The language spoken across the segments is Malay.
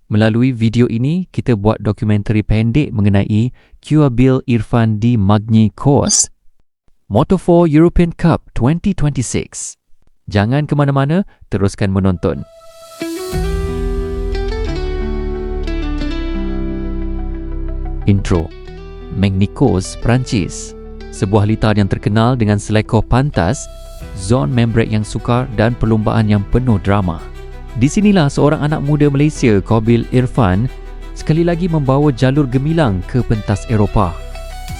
Melalui video ini, kita buat dokumentari pendek mengenai Qabil Irfan di Magny Course Moto4 European Cup 2026. Jangan ke mana-mana, teruskan menonton. Intro. Magny Course, Perancis. Sebuah litar yang terkenal dengan selekoh pantas, zon membrek yang sukar dan perlumbaan yang penuh drama. Di sinilah seorang anak muda Malaysia, Qabil Irfan, sekali lagi membawa jalur gemilang ke pentas Eropah.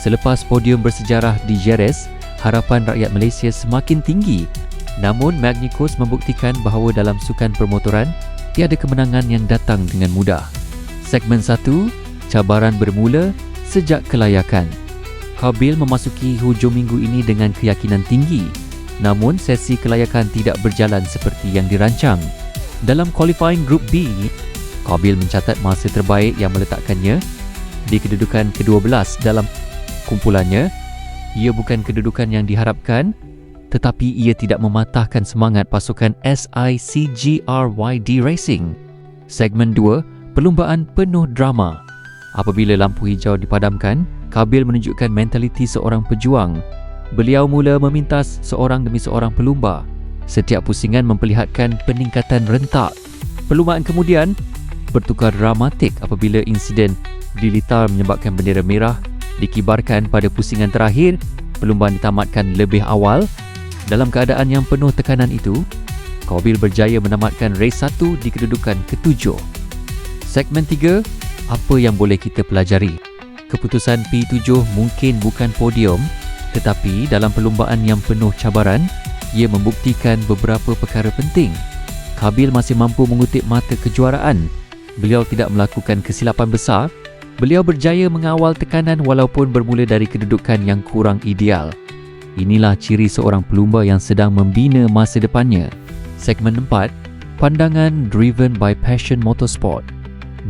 Selepas podium bersejarah di Jerez, harapan rakyat Malaysia semakin tinggi. Namun, Magny Course membuktikan bahawa dalam sukan permotoran, tiada kemenangan yang datang dengan mudah. Segmen 1, cabaran bermula sejak kelayakan. Qabil memasuki hujung minggu ini dengan keyakinan tinggi. Namun, sesi kelayakan tidak berjalan seperti yang dirancang. Dalam qualifying Group B, Qabil mencatat masa terbaik yang meletakkannya di kedudukan ke-12 dalam kumpulannya. Ia bukan kedudukan yang diharapkan, tetapi ia tidak mematahkan semangat pasukan SICGRYD Racing. Segmen 2, perlumbaan penuh drama. Apabila lampu hijau dipadamkan, Qabil menunjukkan mentaliti seorang pejuang. Beliau mula memintas seorang demi seorang pelumba. Setiap pusingan memperlihatkan peningkatan rentak. Perlumbaan kemudian bertukar dramatik apabila insiden di litar menyebabkan bendera merah dikibarkan pada pusingan terakhir. Perlumbaan ditamatkan lebih awal. Dalam keadaan yang penuh tekanan itu, Qabil berjaya menamatkan race 1 di kedudukan ke-7. Segmen 3, apa yang boleh kita pelajari? Keputusan P7 mungkin bukan podium, tetapi dalam perlumbaan yang penuh cabaran, ia membuktikan beberapa perkara penting. Qabil masih mampu mengutip mata kejuaraan. Beliau tidak melakukan kesilapan besar. Beliau berjaya mengawal tekanan walaupun bermula dari kedudukan yang kurang ideal. Inilah ciri seorang pelumba yang sedang membina masa depannya. Segmen 4, pandangan driven by passion motorsport.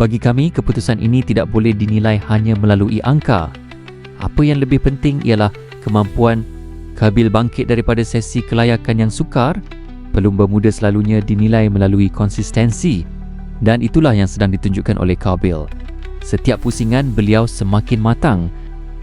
Bagi kami, keputusan ini tidak boleh dinilai hanya melalui angka. Apa yang lebih penting ialah kemampuan Qabil bangkit daripada sesi kelayakan yang sukar. Pelumba muda selalunya dinilai melalui konsistensi, dan itulah yang sedang ditunjukkan oleh Qabil. Setiap pusingan beliau semakin matang.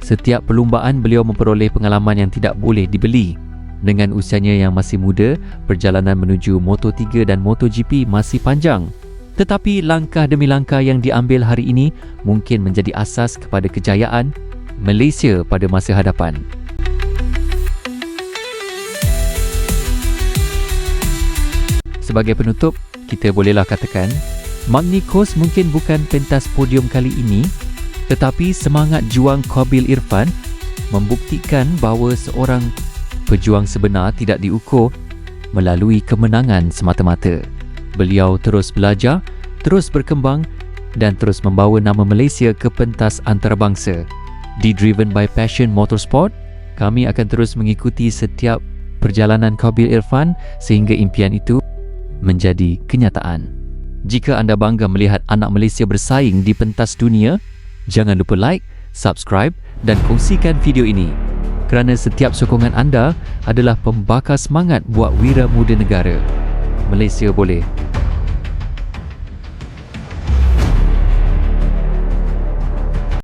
Setiap perlumbaan beliau memperoleh pengalaman yang tidak boleh dibeli. Dengan usianya yang masih muda, perjalanan menuju Moto3 dan MotoGP masih panjang. Tetapi langkah demi langkah yang diambil hari ini mungkin menjadi asas kepada kejayaan Malaysia pada masa hadapan. Sebagai penutup, kita bolehlah katakan, Magny Course mungkin bukan pentas podium kali ini, tetapi semangat juang Qabil Irfan membuktikan bahawa seorang pejuang sebenar tidak diukur melalui kemenangan semata-mata. Beliau terus belajar, terus berkembang dan terus membawa nama Malaysia ke pentas antarabangsa. Di Driven by Passion Motorsport, kami akan terus mengikuti setiap perjalanan Qabil Irfan sehingga impian itu menjadi kenyataan. Jika anda bangga melihat anak Malaysia bersaing di pentas dunia, jangan lupa like, subscribe dan kongsikan video ini. Kerana setiap sokongan anda adalah pembakar semangat buat wira muda negara. Malaysia boleh.